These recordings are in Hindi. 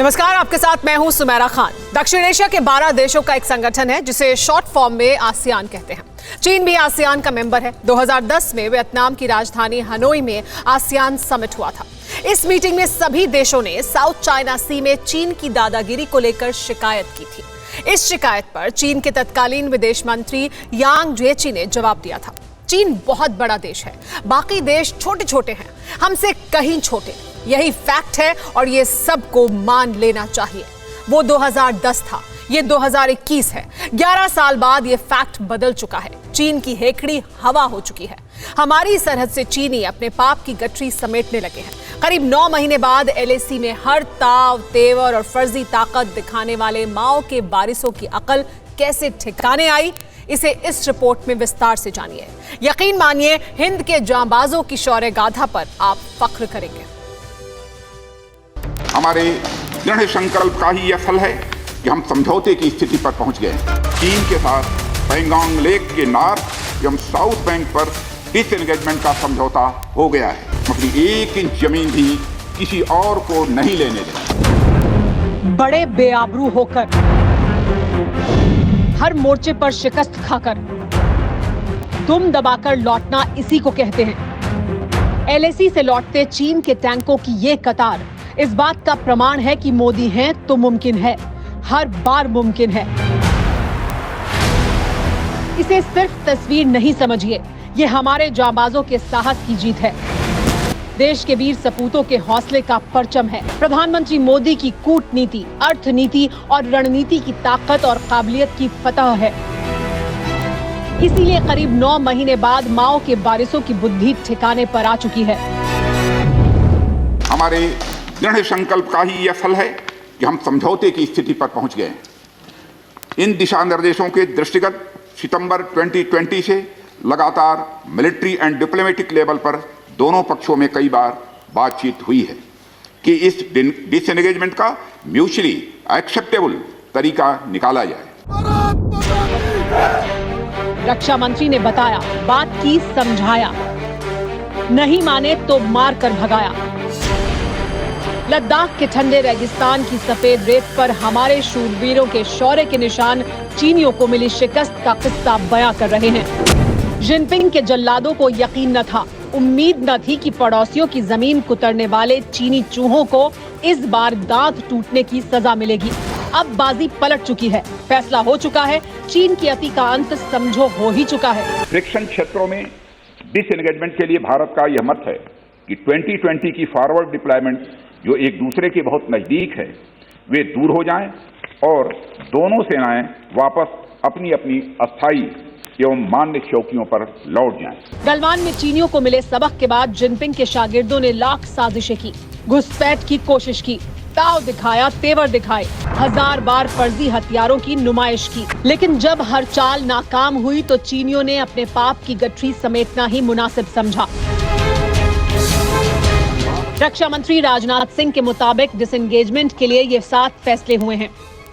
नमस्कार, आपके साथ मैं हूं सुमेरा खान। दक्षिण एशिया के 12 देशों का एक संगठन है जिसे शॉर्ट फॉर्म में आसियान कहते हैं। चीन भी आसियान का मेंबर है। 2010 में वियतनाम की राजधानी हनोई में आसियान समिट हुआ था। इस मीटिंग में सभी देशों ने साउथ चाइना सी में चीन की दादागिरी को लेकर शिकायत की थी। इस शिकायत पर चीन के तत्कालीन विदेश मंत्री यांग जेची ने जवाब दिया था। चीन बहुत बड़ा देश है, बाकी देश छोटे छोटे हैं, हमसे कहीं छोटे। यही फैक्ट है और ये सबको मान लेना चाहिए। वो 2010 था, ये 2021 है। 11 साल बाद ये फैक्ट बदल चुका है। चीन की हेकड़ी हवा हो चुकी है। हमारी सरहद से चीनी अपने पाप की गठरी समेटने लगे हैं। करीब 9 महीने बाद एलएसी में हर ताव तेवर और फर्जी ताकत दिखाने वाले माओ के वारिसों की अकल कैसे ठिकाने आई, इसे इस रिपोर्ट में विस्तार से जानिए। यकीन मानिए, हिंद के जांबाजों की शौर्य गाथा पर आप फख्र करेंगे। हमारे दृढ़ संकल्प का ही यह फल है कि हम समझौते की स्थिति पर पहुंच गए। चीन के साथ पैंगोंग लेक के नॉर्थ एवं साउथ बैंक पर डिसएंगेजमेंट का समझौता हो गया है। अपनी 1 इंच जमीन भी किसी और को नहीं लेने दें। बड़े बेआबरू होकर, हर मोर्चे पर शिकस्त खाकर, दुम दबाकर लौटना इसी को कहते हैं। एलएसी से लौटते चीन के टैंकों की ये कतार इस बात का प्रमाण है कि मोदी हैं तो मुमकिन है, हर बार मुमकिन है। इसे सिर्फ तस्वीर नहीं समझिए, ये हमारे जांबाजों के साहस की जीत है। देश के वीर सपूतों के हौसले का परचम है। प्रधानमंत्री मोदी की कूटनीति, अर्थनीति और रणनीति की ताकत और काबिलियत की फतह है। इसीलिए करीब 9 महीने बाद माओ के वारिसों की बुद्धि ठिकाने पर आ चुकी है। हमारे दृढ़ संकल्प का ही यह फल है कि हम समझौते की स्थिति पर पहुंच गए। इन दिशा निर्देशों के दृष्टिगत सितंबर 2020 से लगातार मिलिट्री एंड डिप्लोमेटिक लेवल पर दोनों पक्षों में कई बार बातचीत हुई है कि इस डिसएंगेजमेंट का म्यूचुअली एक्सेप्टेबल तरीका निकाला जाए। रक्षा मंत्री ने बताया, बात की, समझाया, नहीं माने तो मार कर भगाया। लद्दाख के ठंडे रेगिस्तान की सफेद रेत पर हमारे शूरवीरों के शौर्य के निशान चीनियों को मिली शिकस्त का किस्सा बयां कर रहे हैं। जिनपिंग के जल्लादों को यकीन न था, उम्मीद न थी कि पड़ोसियों की जमीन कुतरने वाले चीनी चूहों को इस बार दांत टूटने की सजा मिलेगी। अब बाजी पलट चुकी है, फैसला हो चुका है, चीन की अति का अंत समझो हो ही चुका है। फ्रिक्शन क्षेत्रों में डिसएंगेजमेंट के लिए भारत का यह मत है कि 2020 की फॉरवर्ड डिप्लॉयमेंट जो एक दूसरे के बहुत नजदीक है, वे दूर हो जाएं और दोनों सेनाएं वापस अपनी अपनी अस्थायी एवं मान्य चौकियों पर लौट जाएं। गलवान में चीनियों को मिले सबक के बाद जिनपिंग के शागिर्दों ने लाख साजिशें की, घुसपैठ की कोशिश की, ताव दिखाया, तेवर दिखाए, 1000 बार फर्जी हथियारों की नुमाइश की। लेकिन जब हर चाल नाकाम हुई तो चीनियों ने अपने पाप की गठरी समेटना ही मुनासिब समझा। रक्षा मंत्री राजनाथ सिंह के मुताबिक डिसएंगेजमेंट के लिए ये 7 फैसले हुए हैं।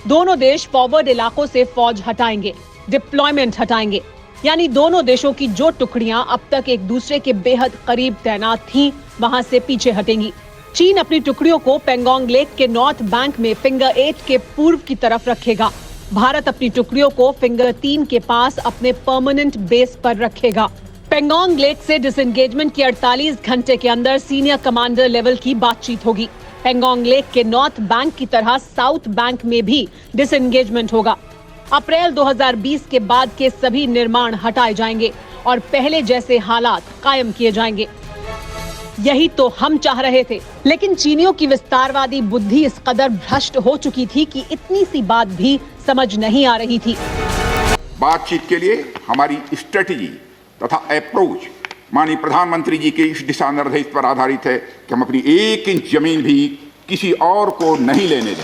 दोनों देश फॉरवर्ड इलाकों से फौज हटाएंगे, डिप्लॉयमेंट हटाएंगे, यानी दोनों देशों की जो टुकड़ियां अब तक एक दूसरे के बेहद करीब तैनात थीं, वहां से पीछे हटेंगी। चीन अपनी टुकड़ियों को पेंगोंग लेक के नॉर्थ बैंक में फिंगर 8 के पूर्व की तरफ रखेगा। भारत अपनी टुकड़ियों को फिंगर 3 के पास अपने परमानेंट बेस पर रखेगा। पेंगोंग लेक से डिसएंगेजमेंट के 48 घंटे के अंदर सीनियर कमांडर लेवल की बातचीत होगी। पेंगोंग लेक के नॉर्थ बैंक की तरह साउथ बैंक में भी डिसएंगेजमेंट होगा। अप्रैल 2020 के बाद के सभी निर्माण हटाए जाएंगे और पहले जैसे हालात कायम किए जाएंगे। यही तो हम चाह रहे थे, लेकिन चीनियों की विस्तारवादी बुद्धि इस कदर भ्रष्ट हो चुकी थी कि इतनी सी बात भी समझ नहीं आ रही थी। बातचीत के लिए हमारी स्ट्रेटेजी तथा अप्रोच माननीय प्रधानमंत्री जी के इस दिशा निर्देश पर आधारित है कि हम अपनी 1 इंच जमीन भी किसी और को नहीं लेने दें।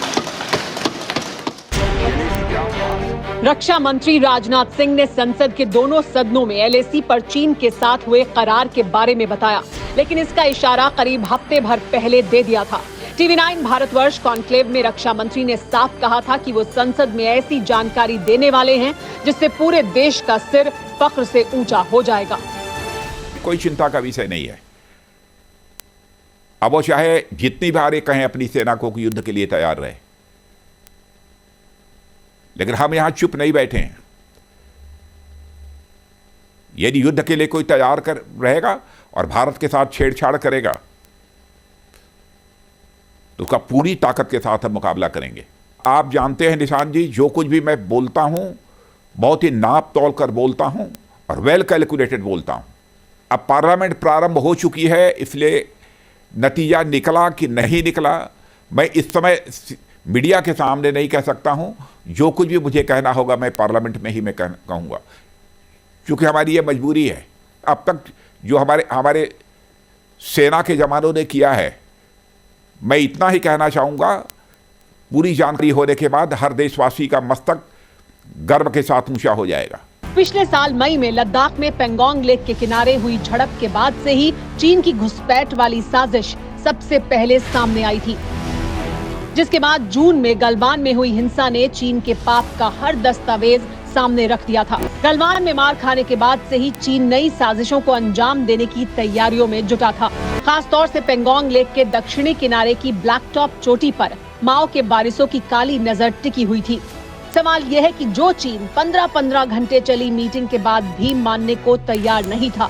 रक्षा मंत्री राजनाथ सिंह ने संसद के दोनों सदनों में एलएसी पर चीन के साथ हुए करार के बारे में बताया, लेकिन इसका इशारा करीब हफ्ते भर पहले दे दिया था। TV9 भारतवर्ष कॉन्क्लेव में रक्षा मंत्री ने साफ कहा था कि वो संसद में ऐसी जानकारी देने वाले हैं जिससे पूरे देश का सिर फख्र से ऊंचा हो जाएगा। कोई चिंता का विषय नहीं है। अब वो चाहे जितनी बार ये कहें अपनी सेना को कि युद्ध के लिए तैयार रहे, लेकिन हम यहां चुप नहीं बैठे हैं। यदि युद्ध के लिए कोई तैयार कर रहेगा और भारत के साथ छेड़छाड़ करेगा तो उसका पूरी ताकत के साथ हम मुकाबला करेंगे। आप जानते हैं निशान जी, जो कुछ भी मैं बोलता हूं बहुत ही नाप तोल कर बोलता हूं और वेल कैलकुलेटेड बोलता हूं। अब पार्लियामेंट प्रारंभ हो चुकी है, इसलिए नतीजा निकला कि नहीं निकला मैं इस समय मीडिया के सामने नहीं कह सकता हूं। जो कुछ भी मुझे कहना होगा मैं पार्लियामेंट में ही मैं कहूंगा, क्योंकि हमारी ये मजबूरी है। अब तक जो हमारे सेना के जवानों ने किया है, मैं इतना ही कहना चाहूंगा, पूरी जानकारी होने के बाद हर देशवासी का मस्तक गर्व के साथ ऊंचा हो जाएगा। पिछले साल मई में लद्दाख में पेंगोंग लेक के किनारे हुई झड़प के बाद से ही चीन की घुसपैठ वाली साजिश सबसे पहले सामने आई थी, जिसके बाद जून में गलवान में हुई हिंसा ने चीन के पाप का हर दस्तावेज सामने रख दिया था। गलवान में मार खाने के बाद से ही चीन नई साजिशों को अंजाम देने की तैयारियों में जुटा था। खास तौर से पेंगोंग लेक के दक्षिणी किनारे की ब्लैक टॉप चोटी पर माओ के बारिशों की काली नजर टिकी हुई थी। सवाल यह है कि जो चीन 15-15 घंटे चली मीटिंग के बाद भी मानने को तैयार नहीं था,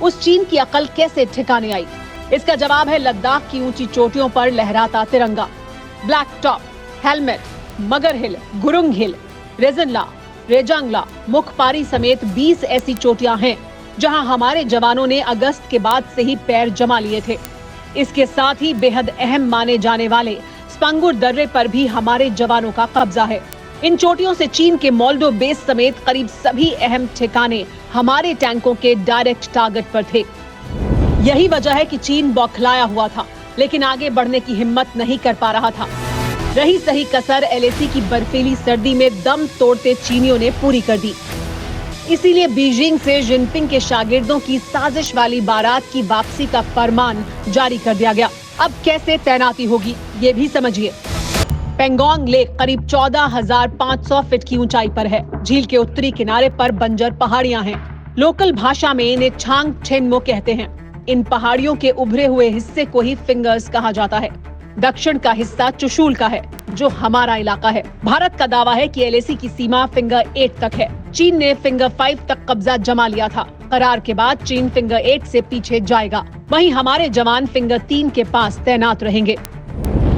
उस चीन की अकल कैसे ठिकाने आई? इसका जवाब है लद्दाख की ऊंची चोटियों पर लहराता तिरंगा। ब्लैक टॉप, हेलमेट, मगर हिल, गुरुंग हिल, रेजनला, रेजांगला, मुखपारी समेत 20 ऐसी चोटियां हैं जहां हमारे जवानों ने अगस्त के बाद से ही पैर जमा लिए थे। इसके साथ ही बेहद अहम माने जाने वाले स्पंगुर दर्रे पर भी हमारे जवानों का कब्जा है। इन चोटियों से चीन के मोल्डो बेस समेत करीब सभी अहम ठिकाने हमारे टैंकों के डायरेक्ट टारगेट पर थे। यही वजह है कि चीन बौखलाया हुआ था, लेकिन आगे बढ़ने की हिम्मत नहीं कर पा रहा था। रही सही कसर एलएसी की बर्फीली सर्दी में दम तोड़ते चीनियों ने पूरी कर दी। इसीलिए बीजिंग से जिनपिंग के शागिर्दों की साजिश वाली बारात की वापसी का फरमान जारी कर दिया गया। अब कैसे तैनाती होगी ये भी समझिए। पेंगोंग लेक करीब 14,500 फीट की ऊंचाई पर है। झील के उत्तरी किनारे पर बंजर पहाड़ियां हैं। लोकल भाषा में इन्हें छांग छेनमो कहते हैं। इन पहाड़ियों के उभरे हुए हिस्से को ही फिंगर्स कहा जाता है। दक्षिण का हिस्सा चुशूल का है, जो हमारा इलाका है। भारत का दावा है कि एलएसी की सीमा फिंगर 8 तक है। चीन ने फिंगर 5 तक कब्जा जमा लिया था। करार के बाद चीन फिंगर 8 से पीछे जाएगा, वहीं हमारे जवान फिंगर 3 के पास तैनात रहेंगे।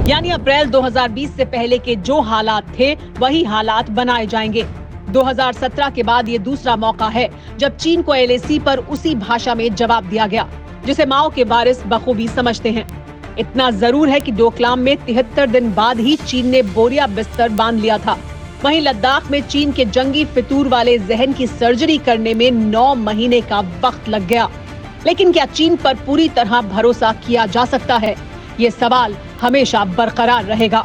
यानी अप्रैल 2020 से पहले के जो हालात थे वही हालात बनाए जाएंगे। 2017 के बाद ये दूसरा मौका है जब चीन को एलएसी पर उसी भाषा में जवाब दिया गया जिसे माओ के वारिस बखूबी समझते हैं। इतना जरूर है कि डोकलाम में 73 दिन बाद ही चीन ने बोरिया बिस्तर बांध लिया था। वहीं लद्दाख में चीन के जंगी फितूर वाले जहन की सर्जरी करने में 9 महीने का वक्त लग गया। लेकिन क्या चीन पर पूरी तरह भरोसा किया जा सकता है? ये सवाल हमेशा बरकरार रहेगा।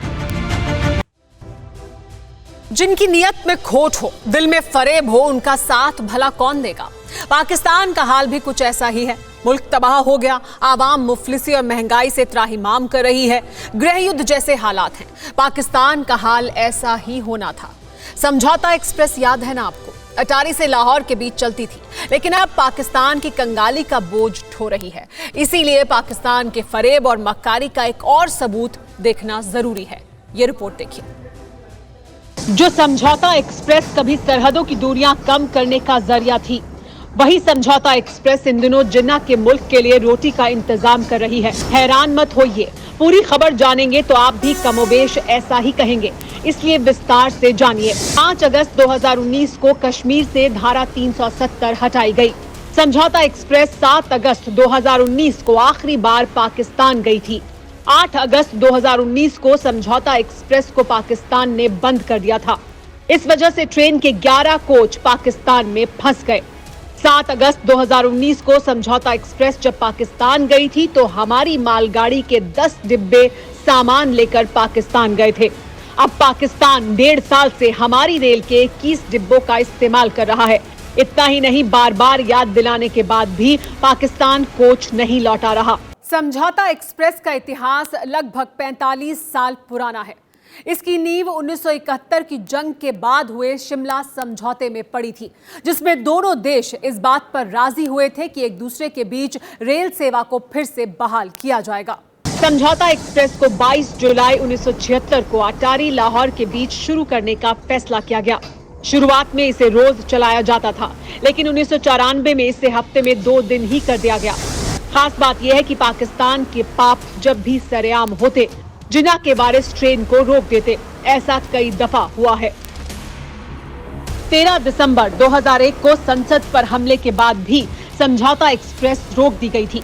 जिनकी नियत में खोट हो, दिल में फरेब हो, उनका साथ भला कौन देगा? पाकिस्तान का हाल भी कुछ ऐसा ही है। मुल्क तबाह हो गया, आवाम मुफलिसी और महंगाई से त्राहिमाम कर रही है, गृह युद्ध जैसे हालात हैं। पाकिस्तान का हाल ऐसा ही होना था। समझौता एक्सप्रेस याद है ना आपको? अटारी से लाहौर के बीच चलती थी, लेकिन अब पाकिस्तान की कंगाली का बोझ ढो रही है। इसीलिए पाकिस्तान के फरेब और मक्कारी का एक और सबूत देखना जरूरी है। ये रिपोर्ट देखिए। जो समझौता एक्सप्रेस कभी सरहदों की दूरियां कम करने का जरिया थी, वही समझौता एक्सप्रेस इन दिनों जिन्ना के मुल्क के लिए रोटी का इंतजाम कर रही है। हैरान मत होइए, पूरी खबर जानेंगे तो आप भी कमोबेश ऐसा ही कहेंगे, इसलिए विस्तार से जानिए। 5 अगस्त 2019 को कश्मीर से धारा 370 हटाई गई। समझौता एक्सप्रेस 7 अगस्त 2019 को आखिरी बार पाकिस्तान गई थी। 8 अगस्त 2019 को समझौता एक्सप्रेस को पाकिस्तान ने बंद कर दिया था। इस वजह से ट्रेन के 11 कोच पाकिस्तान में फंस गए। 7 अगस्त 2019 को समझौता एक्सप्रेस जब पाकिस्तान गई थी तो हमारी मालगाड़ी के 10 डिब्बे सामान लेकर पाकिस्तान गए थे। अब पाकिस्तान 1.5 साल से हमारी रेल के 21 डिब्बों का इस्तेमाल कर रहा है। इतना ही नहीं, बार बार याद दिलाने के बाद भी पाकिस्तान कोच नहीं लौटा रहा। समझौता एक्सप्रेस का इतिहास लगभग 45 साल पुराना है। इसकी नींव 1971 की जंग के बाद हुए शिमला समझौते में पड़ी थी, जिसमें दोनों देश इस बात पर राजी हुए थे कि एक दूसरे के बीच रेल सेवा को फिर से बहाल किया जाएगा। समझौता एक्सप्रेस को 22 जुलाई 1976 को अटारी लाहौर के बीच शुरू करने का फैसला किया गया। शुरुआत में इसे रोज चलाया जाता था, लेकिन 1994 में इसे हफ्ते में 2 दिन ही कर दिया गया। खास बात यह है कि पाकिस्तान के पाप जब भी सरेआम होते, जिन्ना के वारिस ट्रेन को रोक देते। ऐसा कई दफा हुआ है। 13 दिसंबर 2001 को संसद पर हमले के बाद भी समझौता एक्सप्रेस रोक दी गई थी।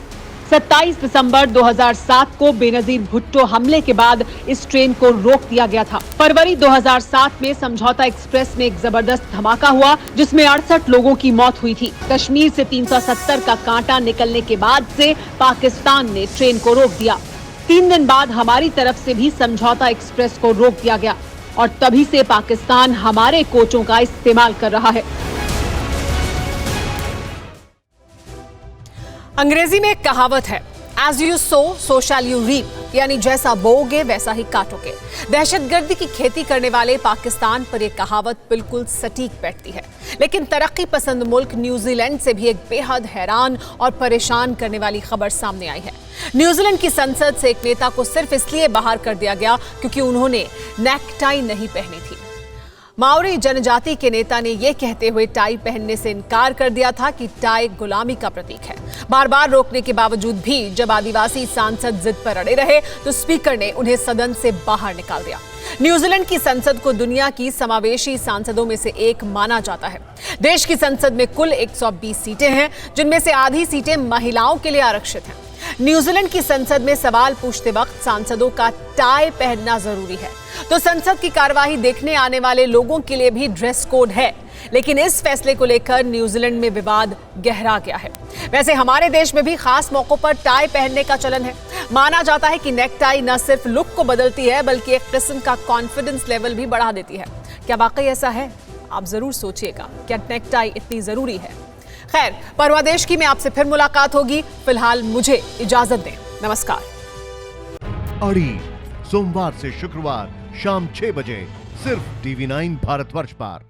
27 दिसंबर 2007 को बेनजीर भुट्टो हमले के बाद इस ट्रेन को रोक दिया गया था। फरवरी 2007 में समझौता एक्सप्रेस में एक जबरदस्त धमाका हुआ, जिसमें 68 लोगों की मौत हुई थी। कश्मीर से 370 का कांटा निकलने के बाद से पाकिस्तान ने ट्रेन को रोक दिया। 3 दिन बाद हमारी तरफ से भी समझौता एक्सप्रेस को रोक दिया गया और तभी से पाकिस्तान हमारे कोचों का इस्तेमाल कर रहा है। अंग्रेजी में एक कहावत है, as you sow so shall you reap, यानी जैसा बोओगे वैसा ही काटोगे। दहशतगर्दी की खेती करने वाले पाकिस्तान पर यह कहावत बिल्कुल सटीक बैठती है। लेकिन तरक्की पसंद मुल्क न्यूजीलैंड से भी एक बेहद हैरान और परेशान करने वाली खबर सामने आई है। न्यूजीलैंड की संसद से एक नेता को सिर्फ इसलिए बाहर कर दिया गया क्योंकि उन्होंने नेकटाई नहीं पहनी थी। माओरी जनजाति के नेता ने यह कहते हुए टाई पहनने से इनकार कर दिया था कि टाई गुलामी का प्रतीक है। बार बार रोकने के बावजूद भी जब आदिवासी सांसद जिद पर अड़े रहे तो स्पीकर ने उन्हें सदन से बाहर निकाल दिया। न्यूजीलैंड की संसद को दुनिया की समावेशी सांसदों में से एक माना जाता है। देश की संसद में कुल 120 सीटें हैं, जिनमें से आधी सीटें महिलाओं के लिए आरक्षित हैं। न्यूजीलैंड की संसद में सवाल पूछते वक्त सांसदों का टाई पहनना जरूरी है, तो संसद की कार्यवाही देखने आने वाले लोगों के लिए भी ड्रेस कोड है। लेकिन इस फैसले को लेकर न्यूजीलैंड में विवाद गहरा गया है। वैसे हमारे देश में भी खास मौकों पर टाई पहनने का चलन है। माना जाता है कि नेक टाई न सिर्फ लुक को बदलती है, बल्कि एक किस्म का कॉन्फिडेंस लेवल भी बढ़ा देती है। क्या वाकई ऐसा है? आप जरूर सोचिएगा, क्या नेक टाई इतनी जरूरी है? खैर, परवादेश की में आपसे फिर मुलाकात होगी। फिलहाल मुझे इजाजत दें। नमस्कार। अड़ी सोमवार से शुक्रवार शाम 6 बजे सिर्फ TV9 भारतवर्ष पर।